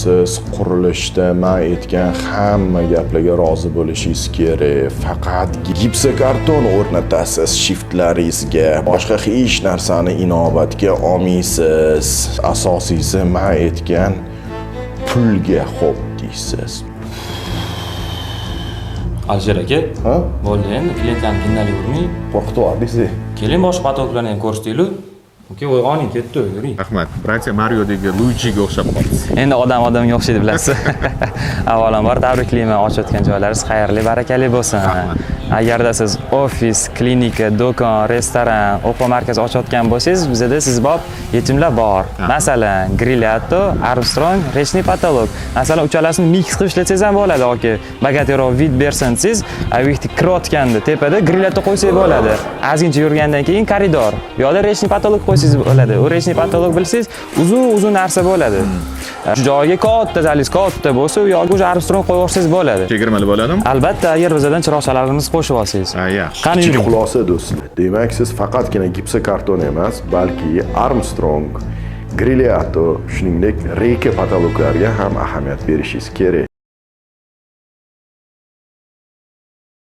siz qurilishda men aytgan hamma gaplarga rozi bo'lishingiz kerak. Faqat gipsokarton o'rnatasiz shiftlaringizga. Boshqa hech narsani inobatga olmaysiz. Asosiysi men aytgan pulga xo'p deysiz. Alisher aka, Ha? bo'ldi endi klientlarni qiynalib yurmang. Qo'rqitib Keling boshqa patologlarni ham ko'rsataylik. Okey, voy oning ketdi, yuring. Rahmat. Bratya Mariodagi Luijiga o'xshab qoldi. Endi odam odamga o'xshaydi bilasiz. Avvalambor tabriklayman, ochayotgan joylaringiz xayrli, barakali bo'lsin. Agarda siz ofis, klinika, do'kon, restoran, o'quv markazi ochayotgan bo'lsangiz, bizda sizbop yechimlar bor. Masalan, Grilyato, Armstrong, rechniy patolog. Masalan, uchalasini mix qilib ishlatsangiz ham bo'ladi yoki bagateroq vid bersin siz, avikni kirayotganda tepada Grilyato qo'ysangiz bo'ladi. Ozgincha yurgandan keyin koridor yoki rechniy patolog qo'ysangiz bo'ladi. U rechniy patolog bilsangiz, uzun narsa bo'ladi. Shu joyga katta zalingiz katta bo'lsa, u yoki o'sha Armstrong qo'yib yuborsangiz bo'ladi. Chegirmali bo'ladimi? Albatta, agar bizdan chiroqchalarimizni qo'shib olsangiz. Yaxshi. Qani Kichik yuring. xulosa do'stlar. Demak, siz faqatgina gipsokarton emas, balki Armstrong, Grilyato, shuningdek, reyka patologlarga ham ahamiyat berishingiz kerak.